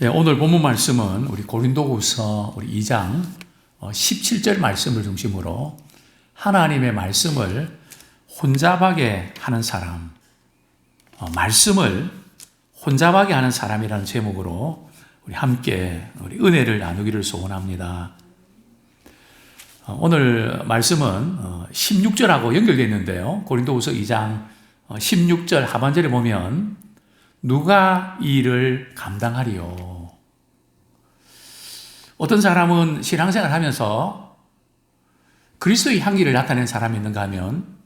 오늘 본문 말씀은 우리 고린도후서 우리 2장 17절 말씀을 중심으로 하나님의 말씀을 혼잡하게 하는 사람, 말씀을 혼잡하게 하는 사람이라는 제목으로 우리 함께 우리 은혜를 나누기를 소원합니다. 오늘 말씀은 16절하고 연결되어 있는데요. 고린도후서 2장 16절 하반절에 보면 누가 이 일을 감당하리요? 어떤 사람은 신앙생활 하면서 그리스도의 향기를 나타낸 사람이 있는가 하면,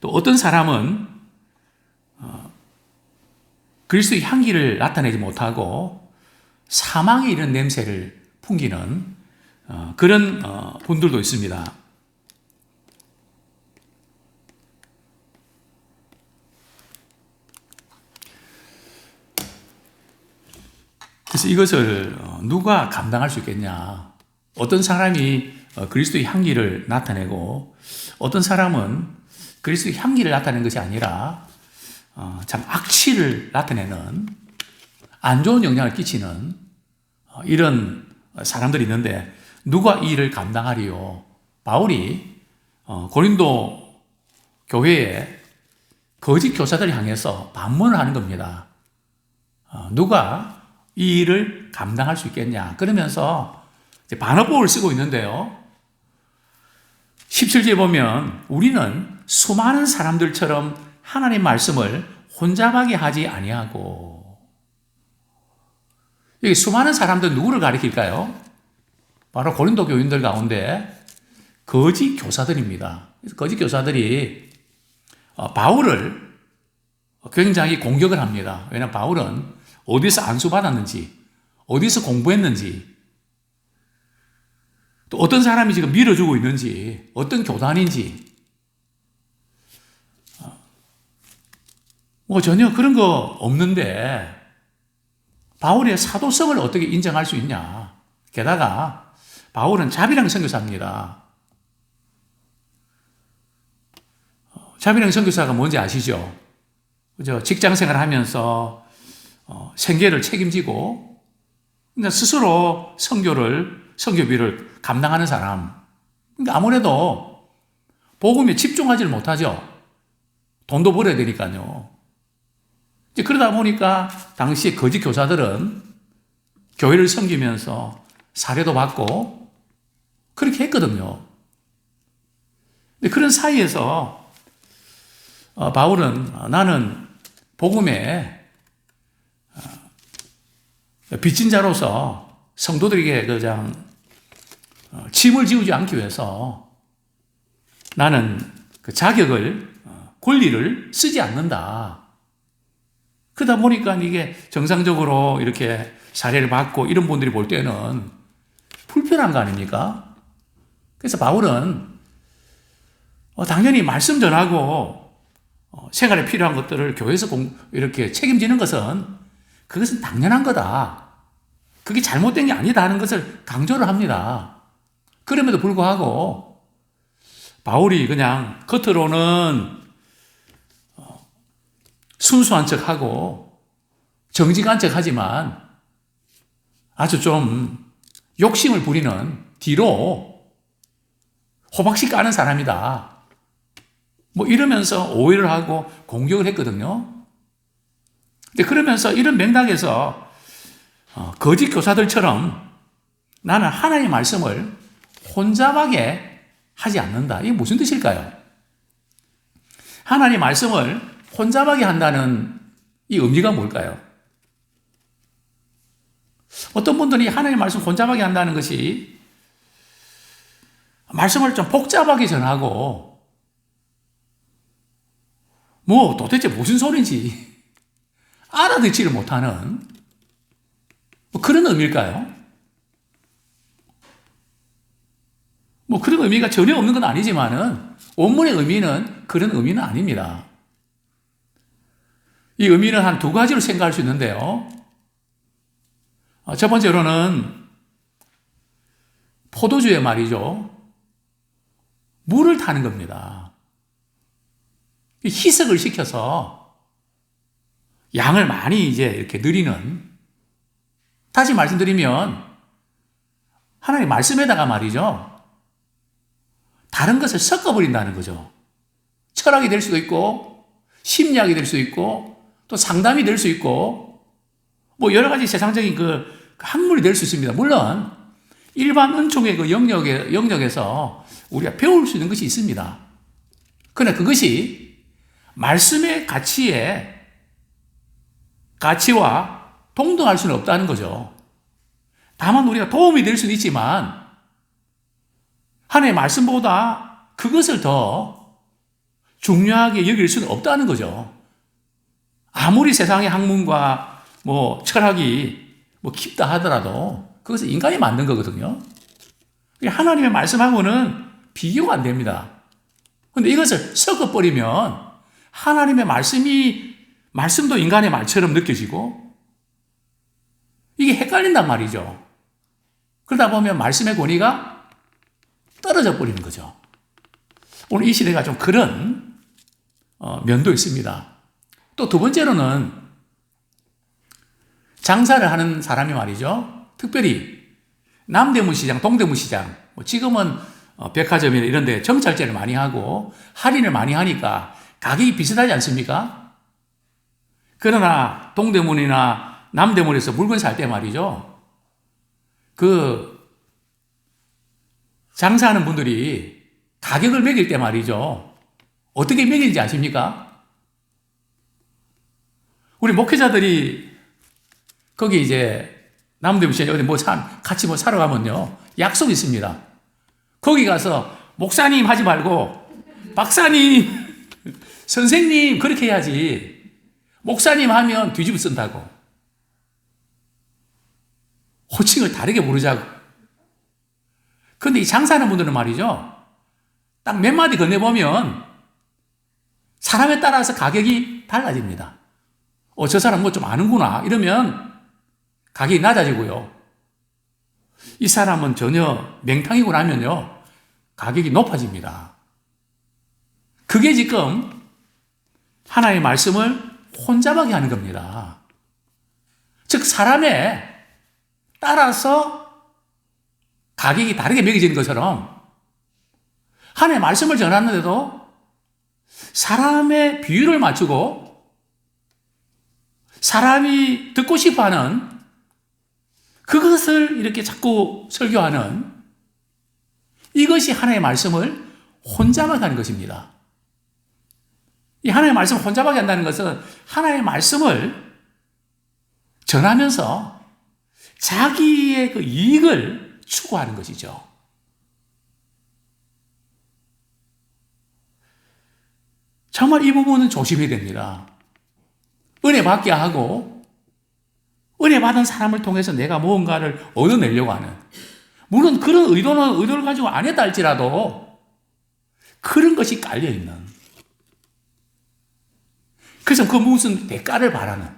또 어떤 사람은 그리스도의 향기를 나타내지 못하고 사망에 이른 냄새를 풍기는 그런 분들도 있습니다. 그래서 이것을 누가 감당할 수 있겠냐? 어떤 사람이 그리스도의 향기를 나타내고 어떤 사람은 그리스도의 향기를 나타내는 것이 아니라 참 악취를 나타내는 안 좋은 영향을 끼치는 이런 사람들이 있는데 누가 이 일을 감당하리요? 바울이 고린도 교회에 거짓 교사들을 향해서 반문을 하는 겁니다. 누가 이 일을 감당할 수 있겠냐? 그러면서 반어법을 쓰고 있는데요. 17절에 보면 우리는 수많은 사람들처럼 하나님 말씀을 혼잡하게 하지 아니하고, 여기 수많은 사람들 누구를 가리킬까요? 바로 고린도 교인들 가운데 거짓 교사들입니다. 거짓 교사들이 바울을 굉장히 공격을 합니다. 왜냐하면 바울은 어디서 안수받았는지, 어디서 공부했는지, 또 어떤 사람이 지금 밀어주고 있는지, 어떤 교단인지, 전혀 그런 거 없는데 바울의 사도성을 어떻게 인정할 수 있냐? 게다가 바울은 자비랑 선교사입니다. 자비랑 선교사가 뭔지 아시죠? 그죠? 직장생활 하면서 생계를 책임지고 스스로 선교비를 감당하는 사람. 그러니까 아무래도 복음에 집중하지를 못하죠. 돈도 벌어야 되니까요. 이제 그러다 보니까 당시 거짓 교사들은 교회를 섬기면서 사례도 받고 그렇게 했거든요. 근데 그런 사이에서 바울은 나는 복음에 빚진 자로서 성도들에게 그냥 짐을 지우지 않기 위해서 나는 그 자격을, 권리를 쓰지 않는다. 그러다 보니까 이게 정상적으로 이렇게 사례를 받고 이런 분들이 볼 때는 불편한 거 아닙니까? 그래서 바울은 당연히 말씀 전하고 생활에 필요한 것들을 교회에서 이렇게 책임지는 그것은 당연한 거다. 그게 잘못된 게 아니다 하는 것을 강조를 합니다. 그럼에도 불구하고 바울이 그냥 겉으로는 순수한 척하고 정직한 척하지만 아주 좀 욕심을 부리는, 뒤로 호박씨 까는 사람이다. 이러면서 오해를 하고 공격을 했거든요. 근데 그러면서 이런 맥락에서 거짓 교사들처럼 나는 하나님의 말씀을 혼잡하게 하지 않는다. 이게 무슨 뜻일까요? 하나님의 말씀을 혼잡하게 한다는 이 의미가 뭘까요? 어떤 분들이 하나님의 말씀 혼잡하게 한다는 것이 말씀을 좀 복잡하게 전하고 도대체 무슨 소리인지 알아듣지를 못하는 그런 의미일까요? 그런 의미가 전혀 없는 건 아니지만은 원문의 의미는 그런 의미는 아닙니다. 이 의미는 한 두 가지로 생각할 수 있는데요. 첫 번째로는 포도주에 말이죠. 물을 타는 겁니다. 희석을 시켜서 양을 많이 이제 이렇게 늘리는 다시 말씀드리면 하나님 말씀에다가 말이죠. 다른 것을 섞어버린다는 거죠. 철학이 될 수도 있고 심리학이 될 수도 있고 또 상담이 될 수 있고 뭐 여러 가지 세상적인 그 학문이 될 수 있습니다. 물론 일반 은총의 그 영역에서 우리가 배울 수 있는 것이 있습니다. 그러나 그것이 말씀의 가치와 동등할 수는 없다는 거죠. 다만 우리가 도움이 될 수는 있지만 하나님의 말씀보다 그것을 더 중요하게 여길 수는 없다는 거죠. 아무리 세상의 학문과 뭐 철학이 뭐 깊다 하더라도 그것은 인간이 만든 거거든요. 하나님의 말씀하고는 비교가 안 됩니다. 그런데 이것을 섞어버리면 하나님의 말씀도 인간의 말처럼 느껴지고 이게 헷갈린단 말이죠. 그러다 보면 말씀의 권위가 떨어져 버리는 거죠. 오늘 이 시대가 좀 그런 면도 있습니다. 또 두 번째로는 장사를 하는 사람이 말이죠. 특별히 남대문 시장, 동대문 시장, 지금은 백화점이나 이런 데 정찰제를 많이 하고 할인을 많이 하니까 가격이 비슷하지 않습니까? 그러나 동대문이나 남대문에서 물건 살 때 말이죠. 그 장사하는 분들이 가격을 매길 때 말이죠. 어떻게 매기는지 아십니까? 우리 목회자들이 거기 이제 남대문 시장에 어디 같이 사러 가면요. 약속이 있습니다. 거기 가서 목사님 하지 말고 박사님, 선생님 그렇게 해야지. 목사님 하면 뒤집어 쓴다고. 호칭을 다르게 부르자고. 그런데 이 장사하는 분들은 말이죠. 딱 몇 마디 건네보면 사람에 따라서 가격이 달라집니다. 저 사람 뭐 좀 아는구나. 이러면 가격이 낮아지고요. 이 사람은 전혀 맹탕이구나 하면요. 가격이 높아집니다. 그게 지금 하나님의 말씀을 혼잡하게 하는 겁니다. 즉 사람에 따라서 가격이 다르게 매겨지는 것처럼 하나님의 말씀을 전하는데도 사람의 비율을 맞추고 사람이 듣고 싶어하는 그것을 이렇게 자꾸 설교하는 이것이 하나님의 말씀을 혼잡하게 하는 것입니다. 이 하나님의 말씀을 혼잡하게 한다는 것은 하나님의 말씀을 전하면서 자기의 그 이익을 추구하는 것이죠. 정말 이 부분은 조심해야 됩니다. 은혜 받게 하고 은혜 받은 사람을 통해서 내가 무언가를 얻어내려고 하는, 물론 그런 의도를 가지고 안 했다 할지라도 그런 것이 깔려있는, 그래서 그 무슨 대가를 바라는,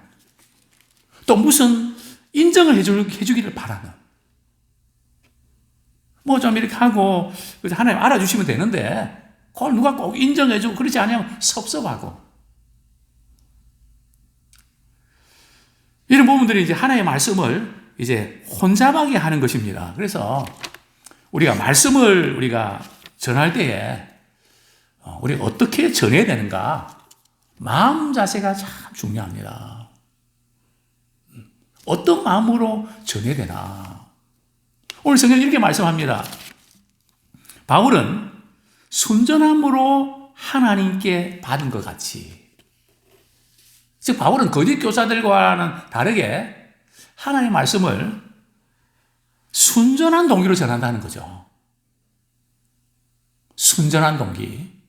또 무슨 인정을 해주기를 바라는, 뭐 좀 이렇게 하고 하나님 알아주시면 되는데 그걸 누가 꼭 인정해주고 그러지 않으면 섭섭하고, 이런 부분들이 이제 하나님의 말씀을 이제 혼잡하게 하는 것입니다. 그래서 우리가 말씀을 우리가 전할 때에 우리가 어떻게 전해야 되는가, 마음 자세가 참 중요합니다. 어떤 마음으로 전해야 되나. 오늘 성경은 이렇게 말씀합니다. 바울은 순전함으로 하나님께 받은 것 같이, 즉 바울은 거짓 교사들과는 다르게 하나님의 말씀을 순전한 동기로 전한다는 거죠. 순전한 동기.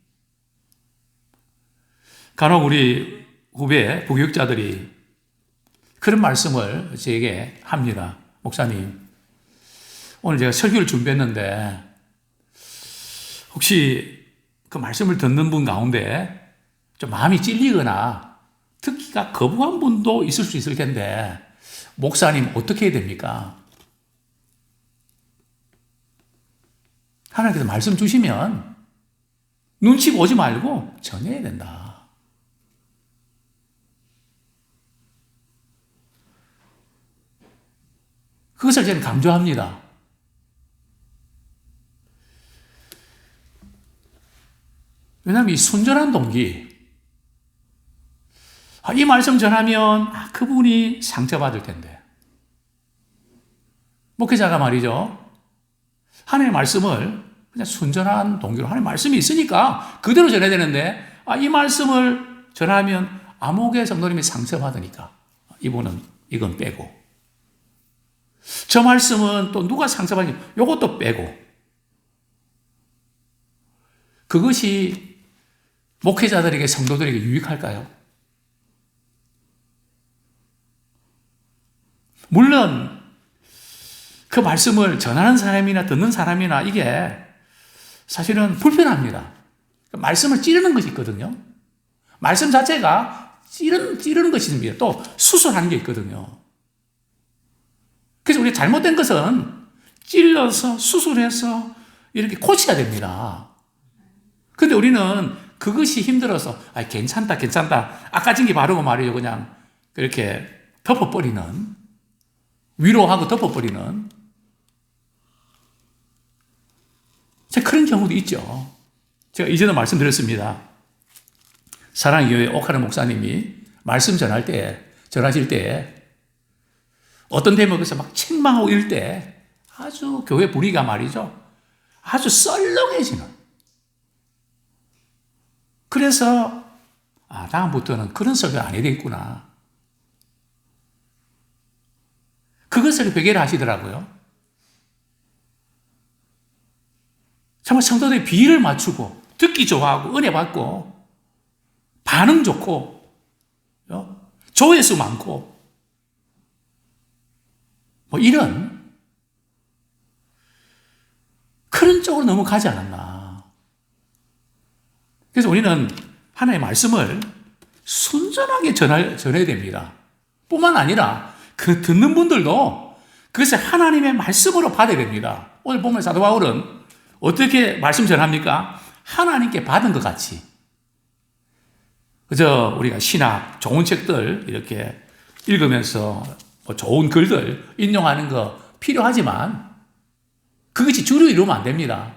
간혹 우리 후배 부교육자들이 그런 말씀을 저에게 합니다. 목사님, 오늘 제가 설교를 준비했는데 혹시 그 말씀을 듣는 분 가운데 좀 마음이 찔리거나 듣기가 거부한 분도 있을 수 있을 텐데 목사님 어떻게 해야 됩니까? 하나님께서 말씀 주시면 눈치 보지 말고 전해야 된다. 그것을 저는 강조합니다. 왜냐하면 이 순전한 동기, 이 말씀 전하면 그분이 상처받을 텐데. 목회자가 말이죠. 하나님의 말씀을 그냥 순전한 동기로 하나님의 말씀이 있으니까 그대로 전해야 되는데 이 말씀을 전하면 암흑의 성도님이 상처받으니까 이건 빼고 저 말씀은 또 누가 상처받으니 이것도 빼고 그것이 목회자들에게 성도들에게 유익할까요? 물론 그 말씀을 전하는 사람이나 듣는 사람이나 이게 사실은 불편합니다. 말씀을 찌르는 것이 있거든요. 말씀 자체가 찌르는 것이 있습니다. 또 수술하는 게 있거든요. 그래서 우리 잘못된 것은 찔러서 수술해서 이렇게 고쳐야 됩니다. 근데 우리는 그것이 힘들어서 괜찮다 아까 전게 바르고 말이죠. 그냥 그렇게 덮어버리는 위로하고 덮어버리는 그런 경우도 있죠. 제가 이전에 말씀드렸습니다. 사랑의 교회 옥하는 목사님이 말씀 전하실 때 어떤 대목에서 막 책망하고 이럴 때 아주 교회 분위기가 말이죠. 아주 썰렁해지는. 그래서 다음부터는 그런 설교 안 해야 되겠구나. 그것을 회개를 하시더라고요. 정말 성도들이 비를 맞추고 듣기 좋아하고 은혜 받고 반응 좋고 조회수 많고 이런 그런 쪽으로 넘어가지 않았나. 그래서 우리는 하나님의 말씀을 순전하게 전해야 됩니다. 뿐만 아니라 그 듣는 분들도 그것을 하나님의 말씀으로 받아야 됩니다. 오늘 보면 사도 바울은 어떻게 말씀 전합니까? 하나님께 받은 것 같이. 그저 우리가 신학, 좋은 책들 이렇게 읽으면서 좋은 글들 인용하는 거 필요하지만 그것이 주로 이루면 안 됩니다.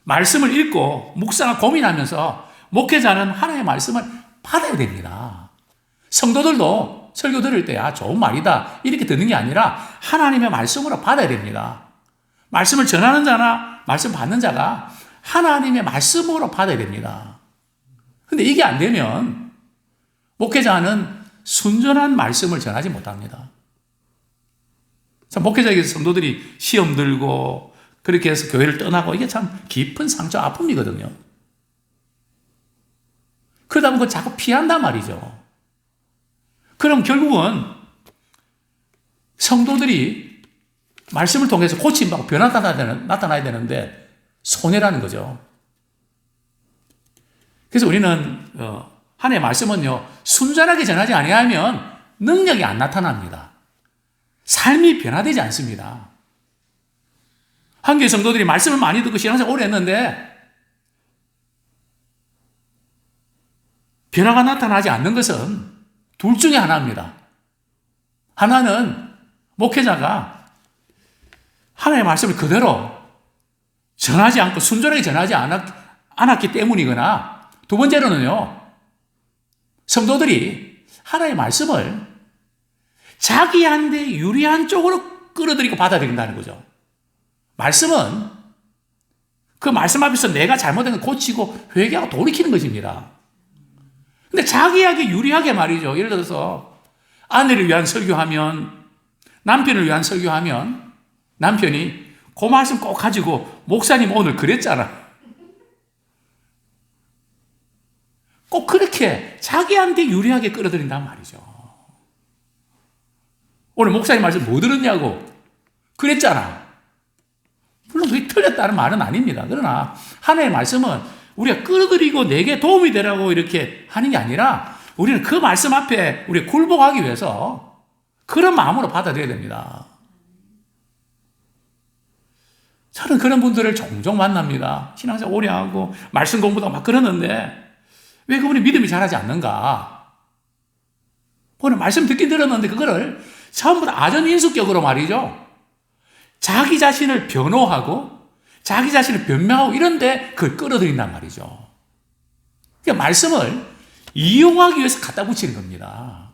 말씀을 읽고 묵상하고 고민하면서 목회자는 하나님의 말씀을 받아야 됩니다. 성도들도 설교 들을 때 좋은 말이다 이렇게 듣는 게 아니라 하나님의 말씀으로 받아야 됩니다. 말씀을 전하는 자나 말씀 받는 자가 하나님의 말씀으로 받아야 됩니다. 근데 이게 안 되면 목회자는 순전한 말씀을 전하지 못합니다. 참 목회자에게서 성도들이 시험 들고 그렇게 해서 교회를 떠나고 이게 참 깊은 상처, 아픔이거든요. 그러다 보면 자꾸 피한단 말이죠. 그럼 결국은 성도들이 말씀을 통해서 고침받고 변화가 나타나야 되는데 손해라는 거죠. 그래서 우리는 하나님의 말씀은요 순전하게 전하지 아니하면 능력이 안 나타납니다. 삶이 변화되지 않습니다. 한교회 성도들이 말씀을 많이 듣고 신앙생활 오래 했는데 변화가 나타나지 않는 것은 둘 중에 하나입니다. 하나는 목회자가 하나님의 말씀을 그대로 전하지 않고 순전하게 전하지 않았기 때문이거나 두 번째로는요. 성도들이 하나님의 말씀을 자기한테 유리한 쪽으로 끌어들이고 받아들인다는 거죠. 말씀은 그 말씀 앞에서 내가 잘못된 걸 고치고 회개하고 돌이키는 것입니다. 근데 자기에게 유리하게 말이죠. 예를 들어서 아내를 위한 설교하면 남편을 위한 설교하면 남편이 그 말씀 꼭 가지고 목사님 오늘 그랬잖아. 꼭 그렇게 자기한테 유리하게 끌어들인단 말이죠. 오늘 목사님 말씀 뭐 들었냐고 그랬잖아. 물론 그게 틀렸다는 말은 아닙니다. 그러나 하나님의 말씀은 우리가 끌어들이고 내게 도움이 되라고 이렇게 하는 게 아니라 우리는 그 말씀 앞에 우리가 굴복하기 위해서 그런 마음으로 받아들여야 됩니다. 저는 그런 분들을 종종 만납니다. 신앙생활 오래 하고 말씀 공부도 막 그러는데 왜 그분이 믿음이 자라지 않는가? 오늘 말씀 듣긴 들었는데 그거를 전부 다 아전인수격으로 말이죠. 자기 자신을 변호하고 자기 자신을 변명하고 이런데 그걸 끌어들인단 말이죠. 그러니까 말씀을 이용하기 위해서 갖다 붙이는 겁니다.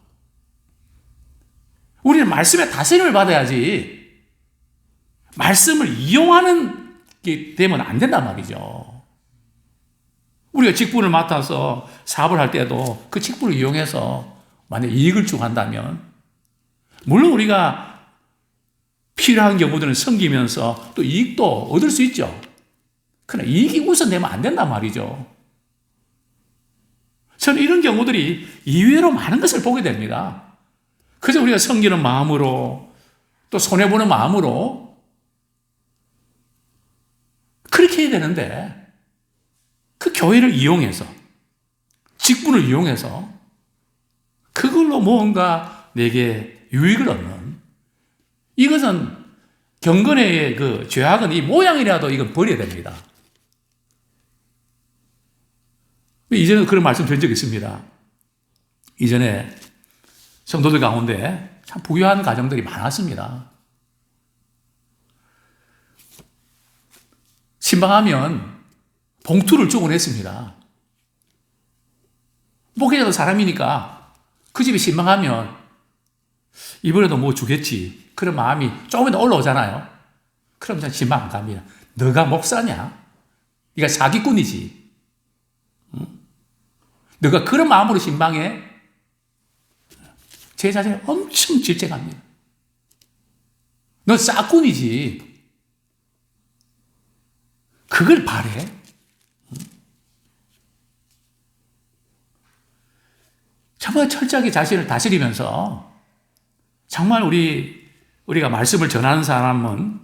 우리는 말씀의 다스림을 받아야지 말씀을 이용하는 게 되면 안 된단 말이죠. 우리가 직분을 맡아서 사업을 할 때도 그 직분을 이용해서 만약 이익을 추구한다면 물론 우리가 필요한 경우들은 섬기면서 또 이익도 얻을 수 있죠. 그러나 이익이 우선되면 안 된단 말이죠. 저는 이런 경우들이 이외로 많은 것을 보게 됩니다. 그래서 우리가 섬기는 마음으로 또 손해보는 마음으로 그렇게 해야 되는데 그 교회를 이용해서 직분을 이용해서 그걸로 뭔가 내게 유익을 얻는 이것은 경건의 그 죄악은 이 모양이라도 이건 버려야 됩니다. 이전에 그런 말씀 드린 적이 있습니다. 이전에 성도들 가운데 참 부유한 가정들이 많았습니다. 신방하면 봉투를 주곤 했습니다. 목회자도 사람이니까 그 집에 신방하면 이번에도 뭐 주겠지. 그런 마음이 조금이라도 올라오잖아요. 그럼 전 신방 안 갑니다. 너가 목사냐? 네가 사기꾼이지. 응? 너가 그런 마음으로 신방해? 제 자신을 엄청 질책합니다. 너 싹꾼이지. 그걸 바래? 정말 철저하게 자신을 다스리면서 정말 우리가 말씀을 전하는 사람은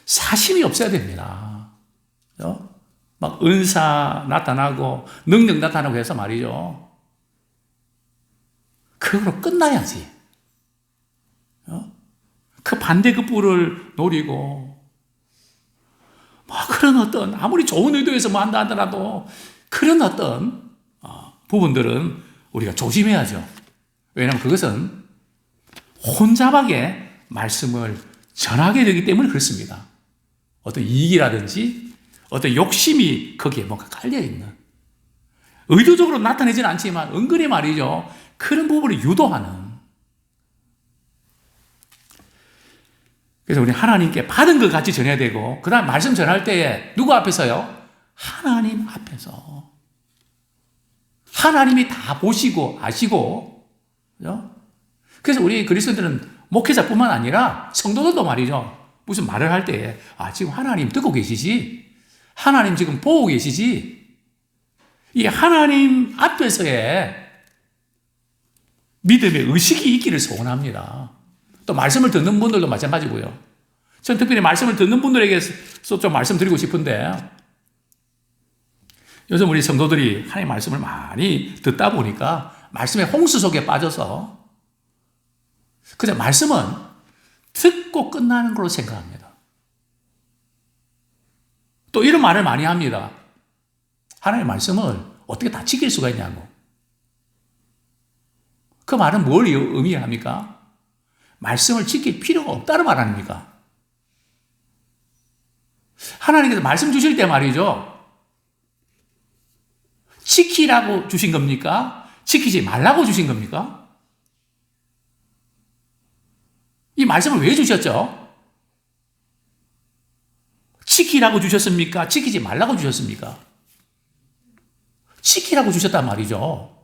사심이 없어야 됩니다. 막 은사 나타나고 능력 나타나고 해서 말이죠. 그걸로 끝나야지. 그 반대급부를 노리고 그런 어떤 아무리 좋은 의도에서 뭐 한다 하더라도 그런 어떤 부분들은 우리가 조심해야죠. 왜냐하면 그것은 혼잡하게 말씀을 전하게 되기 때문에 그렇습니다. 어떤 이익이라든지 어떤 욕심이 거기에 뭔가 깔려있는 의도적으로 나타내지는 않지만 은근히 말이죠. 그런 부분을 유도하는 그래서 우리 하나님께 받은 것 같이 전해야 되고 그 다음 말씀 전할 때에 누구 앞에서요? 하나님 앞에서 하나님이 다 보시고 아시고 그죠? 그래서 우리 그리스도인들은 목회자뿐만 아니라 성도들도 말이죠. 무슨 말을 할 때에 지금 하나님 듣고 계시지? 하나님 지금 보고 계시지? 이 하나님 앞에서의 믿음의 의식이 있기를 소원합니다. 또 말씀을 듣는 분들도 마찬가지고요. 전 특별히 말씀을 듣는 분들에게서 좀 말씀드리고 싶은데 요즘 우리 성도들이 하나님의 말씀을 많이 듣다 보니까 말씀의 홍수 속에 빠져서 그저 말씀은 듣고 끝나는 걸로 생각합니다. 또 이런 말을 많이 합니다. 하나님의 말씀을 어떻게 다 지킬 수가 있냐고. 그 말은 뭘 의미합니까? 말씀을 지킬 필요가 없다는 말 아닙니까? 하나님께서 말씀 주실 때 말이죠. 지키라고 주신 겁니까? 지키지 말라고 주신 겁니까? 이 말씀을 왜 주셨죠? 지키라고 주셨습니까? 지키지 말라고 주셨습니까? 지키라고 주셨단 말이죠.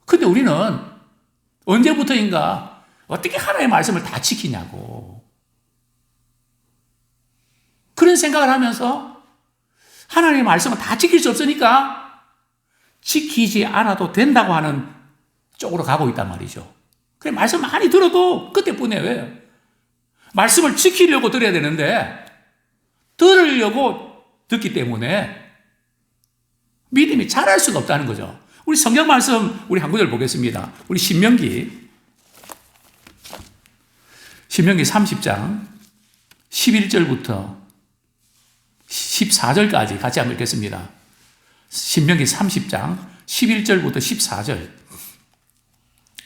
근데 우리는 언제부터인가 어떻게 하나님의 말씀을 다 지키냐고. 그런 생각을 하면서 하나님의 말씀을 다 지킬 수 없으니까 지키지 않아도 된다고 하는 쪽으로 가고 있단 말이죠. 그래, 말씀 많이 들어도 그때뿐이에요. 왜? 말씀을 지키려고 들어야 되는데 들으려고 듣기 때문에 믿음이 자랄 수가 없다는 거죠. 우리 성경 말씀 우리 한 구절 보겠습니다. 우리 신명기 30장 11절부터 14절까지 같이 한번 읽겠습니다. 신명기 30장 11절부터 14절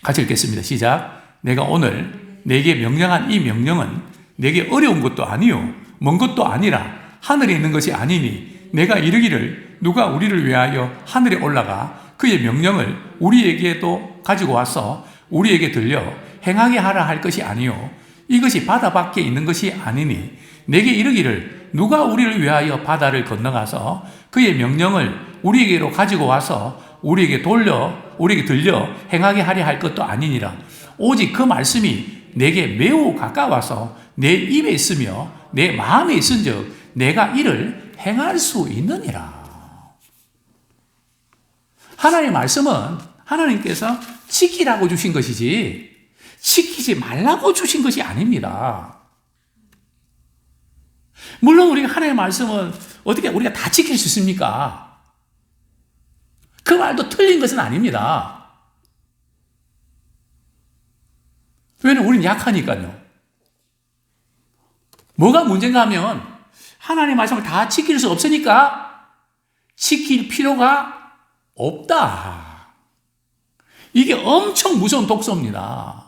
같이 읽겠습니다. 시작. 내가 오늘 내게 명령한 이 명령은 내게 어려운 것도 아니요 먼 것도 아니라 하늘에 있는 것이 아니니 내가 이르기를 누가 우리를 위하여 하늘에 올라가 그의 명령을 우리에게도 가지고 와서 우리에게 들려 행하게 하라 할 것이 아니요 이것이 바다 밖에 있는 것이 아니니 내게 이르기를 누가 우리를 위하여 바다를 건너가서 그의 명령을 우리에게로 가지고 와서 우리에게 들려 행하게 하려 할 것도 아니니라. 오직 그 말씀이 내게 매우 가까워서 내 입에 있으며 내 마음에 있은즉 내가 이를 행할 수 있느니라. 하나님의 말씀은 하나님께서 지키라고 주신 것이지 지키지 말라고 주신 것이 아닙니다. 물론 우리가 하나님의 말씀은 어떻게 우리가 다 지킬 수 있습니까? 그 말도 틀린 것은 아닙니다. 왜냐하면 우리는 약하니까요. 뭐가 문제인가 하면 하나님의 말씀을 다 지킬 수 없으니까 지킬 필요가 없다. 이게 엄청 무서운 독소입니다.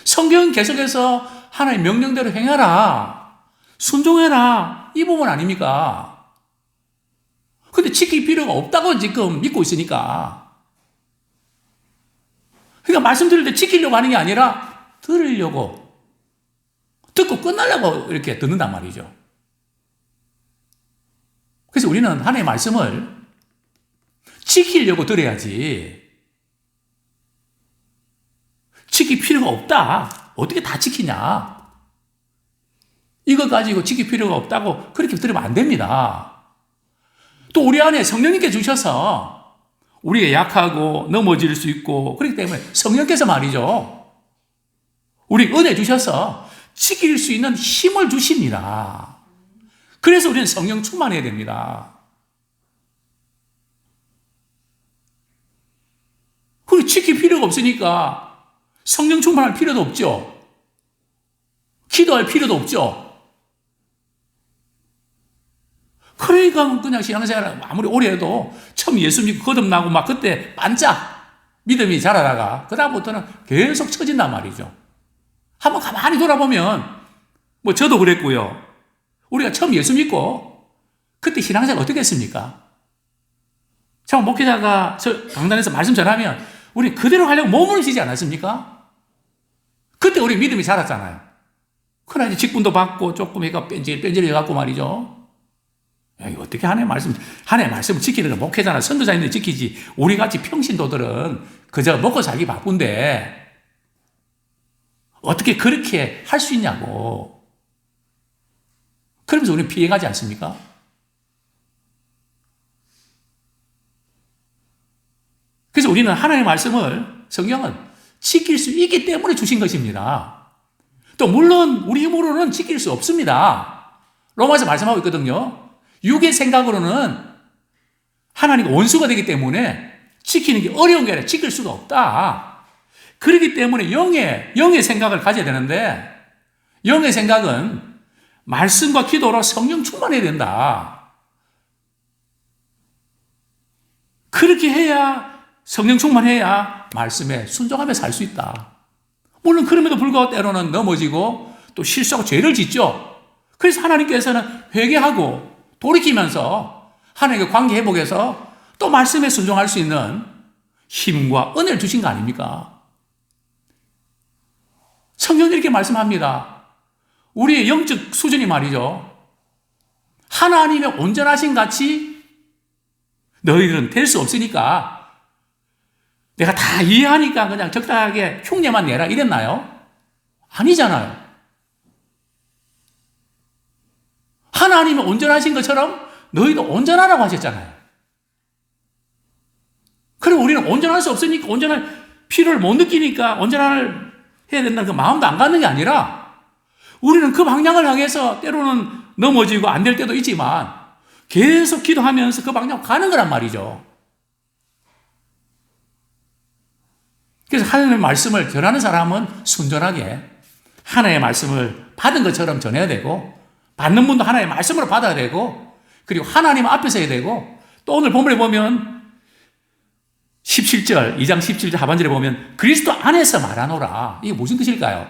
성경은 계속해서 하나님의 명령대로 행하라, 순종해라, 이 부분 아닙니까? 근데 지킬 필요가 없다고 지금 믿고 있으니까. 그러니까 말씀 들을 때 지키려고 하는 게 아니라 들으려고, 듣고 끝나려고 이렇게 듣는단 말이죠. 그래서 우리는 하나님의 말씀을 지키려고 들어야지, 지킬 필요가 없다, 어떻게 다 지키냐, 이거 가지고 지킬 필요가 없다고 그렇게 들으면 안 됩니다. 또 우리 안에 성령님께 주셔서 우리가 약하고 넘어질 수 있고 그렇기 때문에 성령께서 말이죠, 우리 은혜 주셔서 지킬 수 있는 힘을 주십니다. 그래서 우리는 성령 충만해야 됩니다. 그리고 지킬 필요가 없으니까 성령 충만할 필요도 없죠. 기도할 필요도 없죠. 그러니까 그냥 신앙생활 아무리 오래 해도 처음 예수 믿고 거듭나고 막 그때 반짝 믿음이 자라다가 그다음부터는 계속 처진단 말이죠. 한번 가만히 돌아보면 뭐 저도 그랬고요. 우리가 처음 예수 믿고 그때 신앙생활 어떻게 했습니까? 참 목회자가 저 강단에서 말씀 전하면 우리 그대로 하려고 몸을 쓰지 않았습니까? 그때 우리 믿음이 자랐잖아요. 그러나 이제 직분도 받고 조금 애가 뺀질해갖고 말이죠. 야, 이거 어떻게 하나님의 말씀을 지키는 거 목회자나 선교사님들이 지키지. 우리 같이 평신도들은 그저 먹고 살기 바쁜데 어떻게 그렇게 할 수 있냐고. 그러면서 우리는 피해가지 않습니까? 그래서 우리는 하나님의 말씀을, 성경은 지킬 수 있기 때문에 주신 것입니다. 또 물론 우리 힘으로는 지킬 수 없습니다. 로마서 말씀하고 있거든요. 육의 생각으로는 하나님과 원수가 되기 때문에 지키는 게 어려운 게 아니라 지킬 수가 없다. 그렇기 때문에 영의 생각을 가져야 되는데, 영의 생각은 말씀과 기도로 성령 충만해야 된다. 그렇게 해야, 성령 충만해야 말씀에 순종하며 살 수 있다. 물론 그럼에도 불구하고 때로는 넘어지고 또 실수하고 죄를 짓죠. 그래서 하나님께서는 회개하고 돌이키면서 하나님과 관계 회복해서 또 말씀에 순종할 수 있는 힘과 은혜를 주신 거 아닙니까? 성경이 이렇게 말씀합니다. 우리의 영적 수준이 말이죠, 하나님의 온전하신 같이 너희들은 될 수 없으니까 내가 다 이해하니까 그냥 적당하게 흉내만 내라 이랬나요? 아니잖아요. 하나님은 온전하신 것처럼 너희도 온전하라고 하셨잖아요. 그럼 우리는 온전할 수 없으니까, 온전할 필요를 못 느끼니까 온전할 해야 된다는 그 마음도 안 갖는 게 아니라 우리는 그 방향을 향해서 때로는 넘어지고 안 될 때도 있지만 계속 기도하면서 그 방향으로 가는 거란 말이죠. 그래서 하나님의 말씀을 전하는 사람은 순전하게 하나님의 말씀을 받은 것처럼 전해야 되고, 받는 분도 하나님의 말씀으로 받아야 되고, 그리고 하나님 앞에 서야 되고, 또 오늘 본문에 보면 17절, 2장 17절 하반절에 보면 그리스도 안에서 말하노라. 이게 무슨 뜻일까요?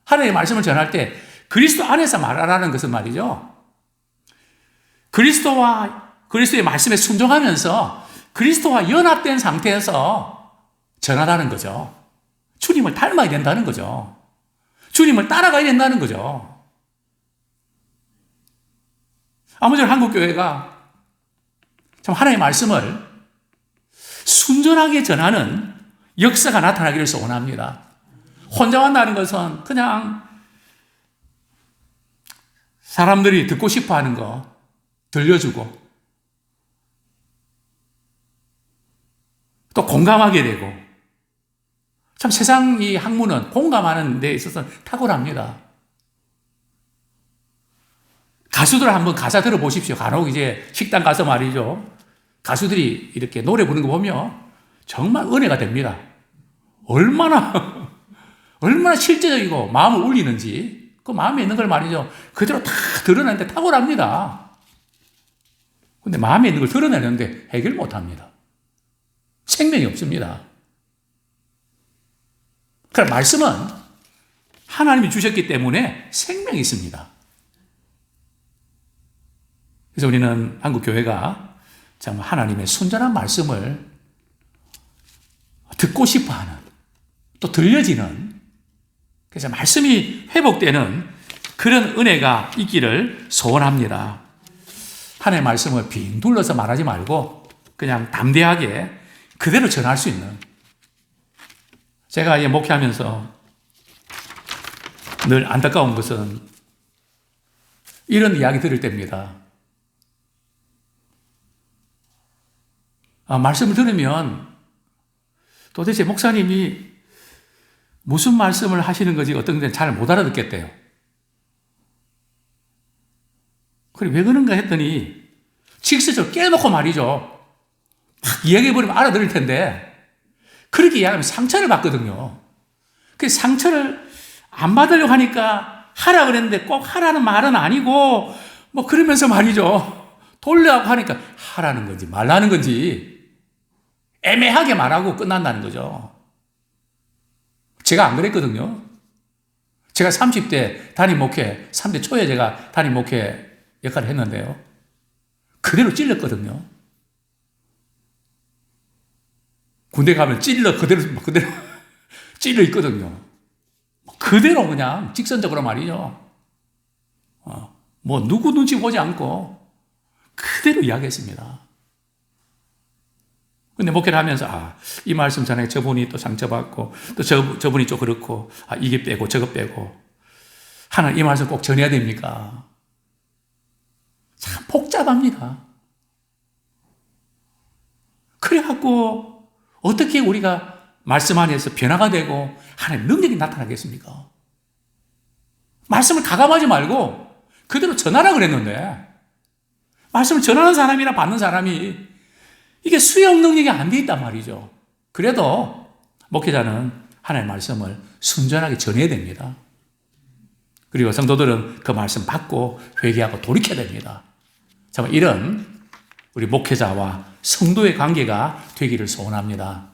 하나님의 말씀을 전할 때 그리스도 안에서 말하라는 것은 말이죠. 그리스도의 말씀에 순종하면서 그리스도와 연합된 상태에서 전하라는 거죠. 주님을 닮아야 된다는 거죠. 주님을 따라가야 된다는 거죠. 아무쪼록 한국교회가 참 하나님의 말씀을 순전하게 전하는 역사가 나타나기를 소원합니다. 혼자 만나는 것은 그냥 사람들이 듣고 싶어 하는 거 들려주고 또 공감하게 되고 참 세상 이 학문은 공감하는 데 있어서 탁월합니다. 가수들 한번 가사 들어보십시오. 간혹 이제 식당 가서 말이죠. 가수들이 이렇게 노래 부르는 거 보면 정말 은혜가 됩니다. 얼마나 실제적이고 마음을 울리는지 그 마음에 있는 걸 말이죠. 그대로 다 드러내는데 탁월합니다. 근데 마음에 있는 걸 드러내는데 해결 못 합니다. 생명이 없습니다. 그럼 말씀은 하나님이 주셨기 때문에 생명이 있습니다. 그래서 우리는 한국교회가 참 하나님의 순전한 말씀을 듣고 싶어하는 또 들려지는 그래서 말씀이 회복되는 그런 은혜가 있기를 소원합니다. 하나님의 말씀을 빙 둘러서 말하지 말고 그냥 담대하게 그대로 전할 수 있는 제가 목회하면서 늘 안타까운 것은 이런 이야기 들을 때입니다. 말씀을 들으면 도대체 목사님이 무슨 말씀을 하시는 건지 어떤 데는 잘 못 알아듣겠대요. 그래, 왜 그런가 했더니 직설적으로 깨놓고 말이죠. 막 이야기해버리면 알아들을 텐데 그렇게 이야기하면 상처를 받거든요. 그 상처를 안 받으려고 하니까 하라 그랬는데 꼭 하라는 말은 아니고 뭐 그러면서 말이죠. 돌려고 하니까 하라는 건지 말라는 건지 애매하게 말하고 끝난다는 거죠. 제가 안 그랬거든요. 제가 30대 담임 목회, 3대 초에 제가 담임 목회 역할을 했는데요. 그대로 찔렸거든요. 군대 가면 그대로 찔려 있거든요. 그대로 그냥 직선적으로 말이죠. 뭐 누구 눈치 보지 않고 그대로 이야기했습니다. 근데 목회를 하면서 이 말씀 전에 저분이 또 상처받고 또 저분이 좀 그렇고 이게 빼고 저거 빼고 하나님 이 말씀 꼭 전해야 됩니까? 참 복잡합니다. 그래갖고 어떻게 우리가 말씀 안에서 변화가 되고 하나님 능력이 나타나겠습니까? 말씀을 가감하지 말고 그대로 전하라 그랬는데 말씀을 전하는 사람이나 받는 사람이 이게 수용 능력이 안 돼 있단 말이죠. 그래도 목회자는 하나님의 말씀을 순전하게 전해야 됩니다. 그리고 성도들은 그 말씀 받고 회개하고 돌이켜야 됩니다. 정말 이런 우리 목회자와 성도의 관계가 되기를 소원합니다.